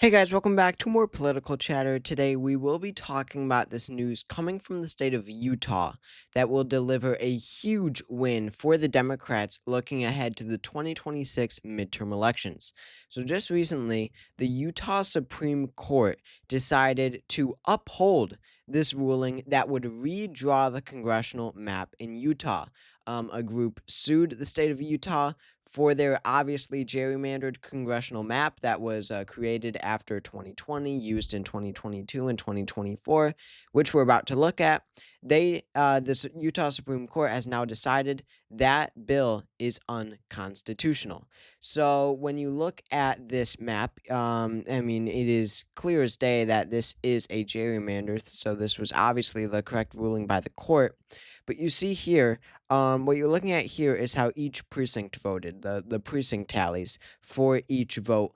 Hey guys, welcome back to more political chatter. Today we will be talking about this news coming from the state of Utah that will deliver a huge win for the Democrats looking ahead to the 2026 midterm elections. So just recently, the Utah Supreme Court decided to uphold this ruling that would redraw the congressional map in Utah. A group sued the state of Utah for their obviously gerrymandered congressional map that was created after 2020, used in 2022 and 2024, which we're about to look at. This Utah Supreme Court has now decided that bill is unconstitutional. So when you look at this map, I mean, it is clear as day that this is a gerrymander. So this was obviously the correct ruling by the court. But you see here, what you're looking at here is how each precinct voted, the precinct tallies for each vote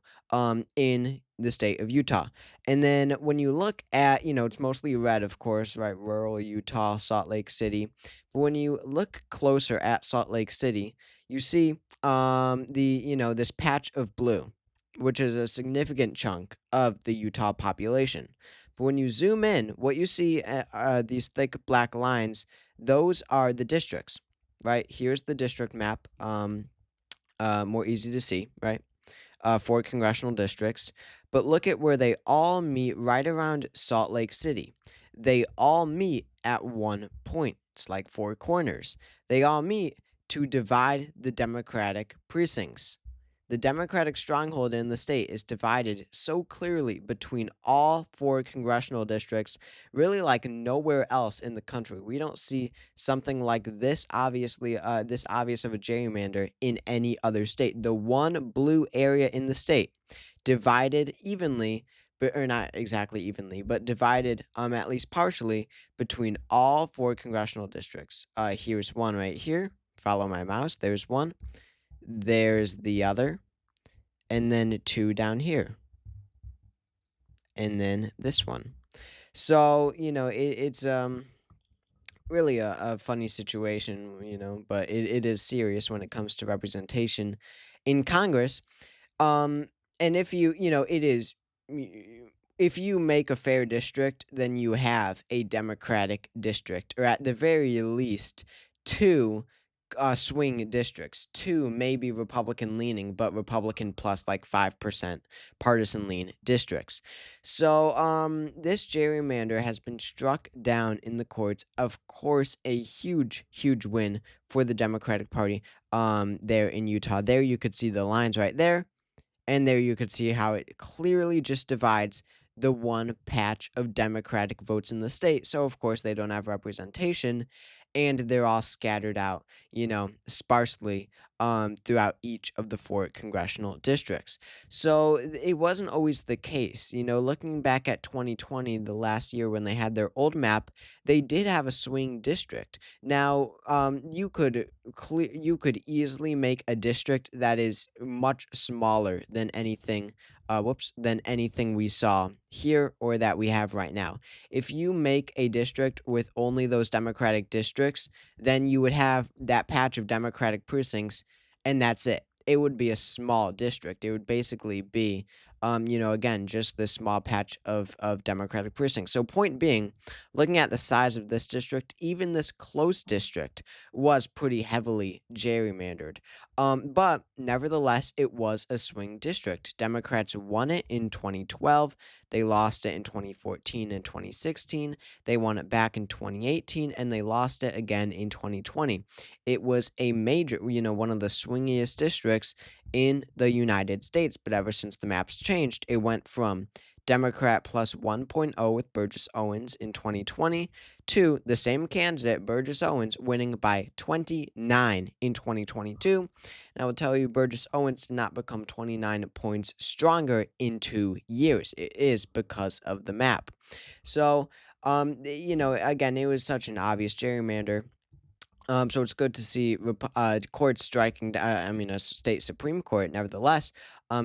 in the state of Utah. And then when you look at, it's mostly red, of course, right? Rural Utah, Salt Lake City. But when you look closer at Salt Lake City, you see this patch of blue, which is a significant chunk of the Utah population. But when you zoom in, what you see these thick black lines, those are the districts, right? Here's the district map, more easy to see, right? For congressional districts. But look at where they all meet right around Salt Lake City. They all meet at one point. It's like four corners. They all meet to divide the Democratic precincts. The Democratic stronghold in the state is divided so clearly between all four congressional districts, really like nowhere else in the country. We don't see something like this this obvious of a gerrymander in any other state. The one blue area in the state divided evenly, but or not exactly evenly, but divided at least partially between all four congressional districts. Here's one right here. Follow my mouse. There's one. There's the other, and then two down here, and then this one. So, it's really a funny situation, but it is serious when it comes to representation in Congress. Um, and if it is, if you make a fair district, then you have a Democratic district, or at the very least, two swing districts, two maybe Republican leaning, but Republican plus like 5% partisan lean districts. So, this gerrymander has been struck down in the courts. Of course, a huge, huge win for the Democratic Party there in Utah. There you could see the lines right there. And there you could see how it clearly just divides the one patch of Democratic votes in the state. So, of course, they don't have representation and they're all scattered out, sparsely throughout each of the four congressional districts. So, it wasn't always the case. Looking back at 2020, the last year when they had their old map, they did have a swing district. Now, you could easily make a district that is much smaller than anything we saw here or that we have right now. If you make a district with only those Democratic districts, then you would have that patch of Democratic precincts, and that's it. It would be a small district. It would basically be, again, just this small patch of Democratic precincts. So, point being, looking at the size of this district, even this close district was pretty heavily gerrymandered. But nevertheless, it was a swing district. Democrats won it in 2012. They lost it in 2014 and 2016. They won it back in 2018, and they lost it again in 2020. It was a major, one of the swingiest districts in the United States. But ever since the maps changed, it went from Democrat plus 1.0 with Burgess Owens in 2020 to the same candidate, Burgess Owens, winning by 29 in 2022. And I will tell you, Burgess Owens did not become 29 points stronger in 2 years. It is because of the map. So, again, it was such an obvious gerrymander. So it's good to see courts a state supreme court, nevertheless,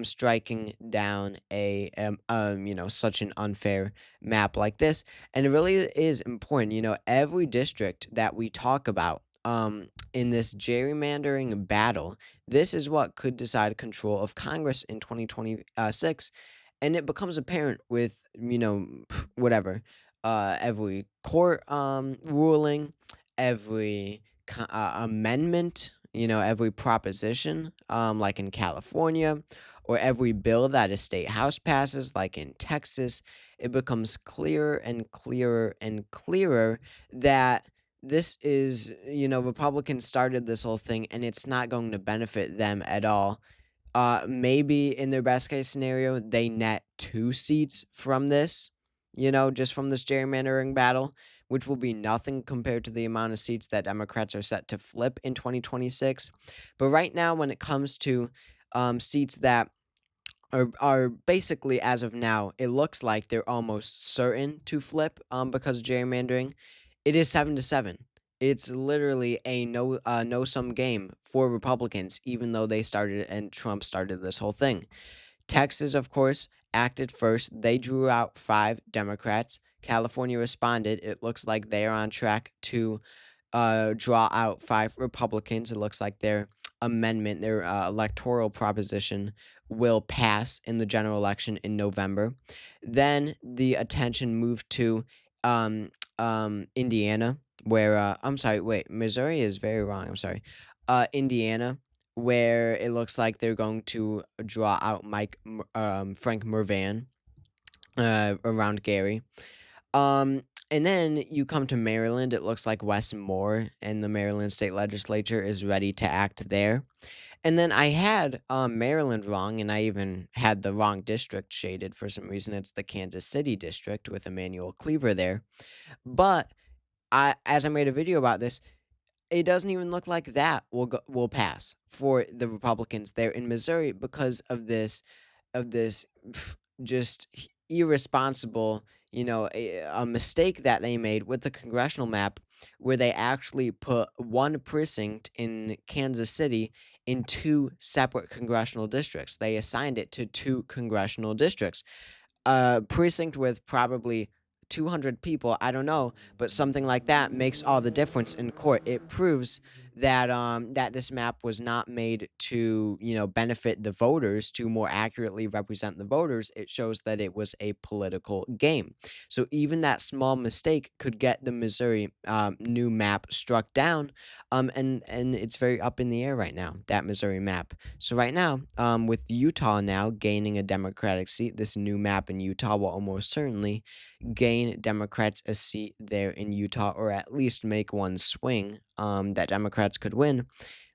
striking down such an unfair map like this, and it really is important. Every district that we talk about, in this gerrymandering battle, this is what could decide control of Congress in 2026. And it becomes apparent with, whatever, every court ruling, every amendment, every proposition, like in California, or every bill that a state house passes, like in Texas. It becomes clearer and clearer and clearer that this is, Republicans started this whole thing and it's not going to benefit them at all. Maybe in their best case scenario, they net 2 seats from this, just from this gerrymandering battle, which will be nothing compared to the amount of seats that Democrats are set to flip in 2026. But right now, when it comes to seats that are basically, as of now, it looks like they're almost certain to flip because of gerrymandering. It is 7-7. It's literally a no sum game for Republicans, even though they started and Trump started this whole thing. Texas, of course, acted first. They drew out 5 Democrats. California responded. It looks like they are on track to draw out 5 Republicans. It looks like their amendment, their electoral proposition, will pass in the general election in November. Then the attention moved to Indiana, where I'm sorry, wait, Missouri is very wrong. I'm sorry, Indiana, where it looks like they're going to draw out Frank Mervan around Gary. And then you come to Maryland. It looks like Wes Moore and the Maryland State Legislature is ready to act there. And then I had Maryland wrong, and I even had the wrong district shaded for some reason. It's the Kansas City district with Emmanuel Cleaver there. But as I made a video about this, it doesn't even look like that will pass for the Republicans there in Missouri because of this just irresponsible, a mistake that they made with the congressional map, where they actually put one precinct in Kansas City in 2 separate congressional districts. They assigned it to 2 congressional districts. A precinct with probably 200 people, I don't know, but something like that makes all the difference in court. It proves that this map was not made to, benefit the voters, to more accurately represent the voters. It shows that it was a political game. So even that small mistake could get the Missouri new map struck down, and it's very up in the air right now, that Missouri map. So right now, with Utah now gaining a Democratic seat, this new map in Utah will almost certainly gain Democrats a seat there in Utah, or at least make one swing that Democrats could win.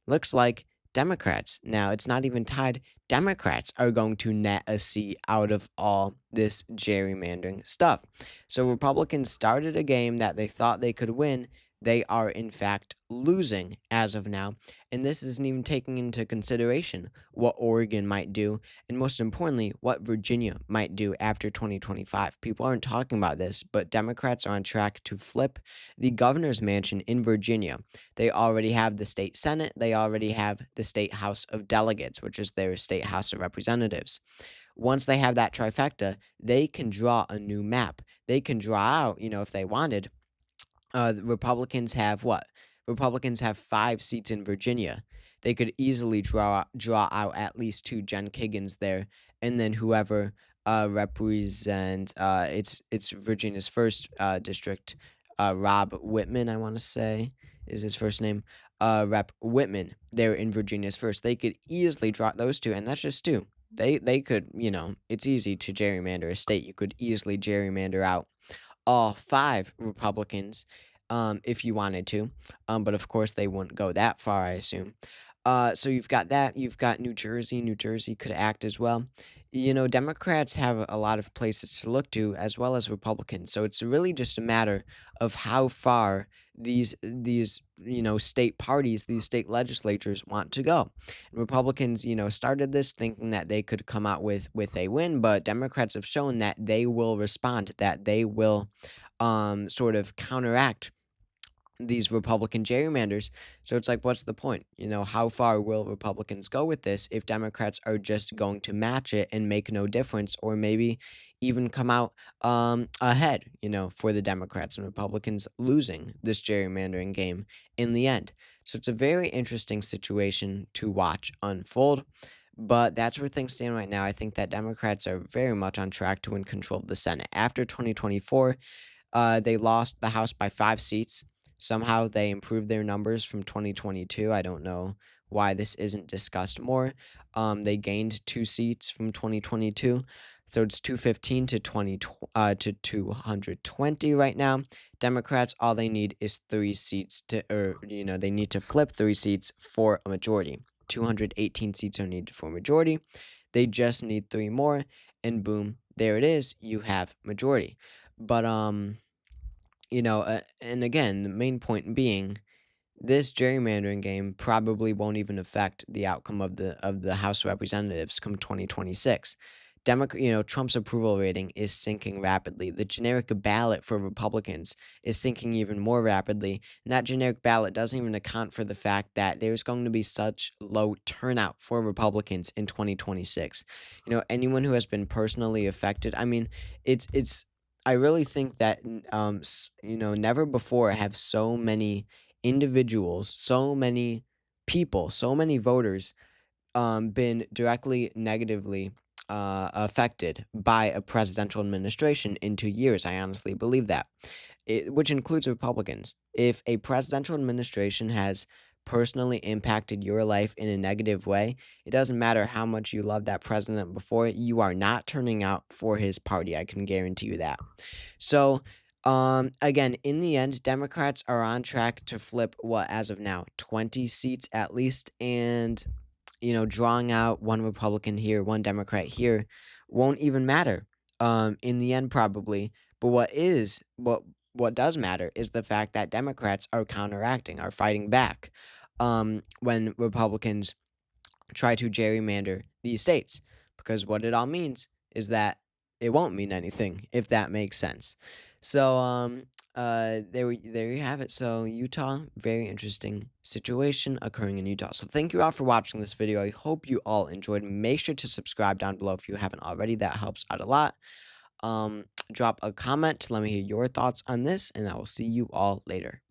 Looks like Democrats, now it's not even tied, Democrats are going to net a seat out of all this gerrymandering stuff. So Republicans started a game that they thought they could win. They are, in fact, losing as of now. And this isn't even taking into consideration what Oregon might do, and most importantly, what Virginia might do after 2025. People aren't talking about this, but Democrats are on track to flip the governor's mansion in Virginia. They already have the state Senate, they already have the state House of Delegates, which is their state House of Representatives. Once they have that trifecta, they can draw a new map. They can draw out, if they wanted, the Republicans have what? Republicans have 5 seats in Virginia. They could easily draw out at least 2 Jen Kigans there, and then whoever represent it's Virginia's first district, Rob Whitman, I want to say is his first name. Rep Whitman there in Virginia's first. They could easily draw those 2, and that's just 2. They could, it's easy to gerrymander a state. You could easily gerrymander out all 5 Republicans, if you wanted to. But of course, they wouldn't go that far, I assume. So you've got that. You've got New Jersey. New Jersey could act as well. Democrats have a lot of places to look to, as well as Republicans. So it's really just a matter of how far these state parties, these state legislatures want to go. And Republicans, started this thinking that they could come out with a win, but Democrats have shown that they will respond, that they will sort of counteract these Republican gerrymanders. So it's like, what's the point? How far will Republicans go with this if Democrats are just going to match it and make no difference, or maybe even come out ahead, for the Democrats, and Republicans losing this gerrymandering game in the end. So it's a very interesting situation to watch unfold. But that's where things stand right now. I think that Democrats are very much on track to win control of the Senate. After 2024, they lost the House by 5 seats. Somehow they improved their numbers from 2022. I don't know why this isn't discussed more. They gained 2 seats from 2022. So it's 215 to 220 right now. Democrats, all they need is 3 seats they need to flip 3 seats for a majority. 218 seats are needed for a majority. They just need 3 more, and boom, there it is. You have majority. But and again, the main point being, this gerrymandering game probably won't even affect the outcome of the House of Representatives come 2026. Trump's approval rating is sinking rapidly. The generic ballot for Republicans is sinking even more rapidly, and that generic ballot doesn't even account for the fact that there's going to be such low turnout for Republicans in 2026. Anyone who has been personally affected, I mean, it's I really think that never before have so many individuals, so many people, so many voters been directly negatively affected by a presidential administration in 2 years. I honestly believe that, which includes Republicans. If a presidential administration has personally impacted your life in a negative way, it doesn't matter how much you love that president before, you are not turning out for his party. I can guarantee you that. So, again, in the end, Democrats are on track to flip what, as of now, 20 seats at least, and drawing out one Republican here, one Democrat here won't even matter. In the end, probably. But what does matter is the fact that Democrats are counteracting, are fighting back, when Republicans try to gerrymander these states, because what it all means is that it won't mean anything, if that makes sense. So there you have it. So Utah, very interesting situation occurring in Utah. So thank you all for watching this video. I hope you all enjoyed. Make sure to subscribe down below if you haven't already. That helps out a lot. Drop a comment to let me hear your thoughts on this, and I will see you all later.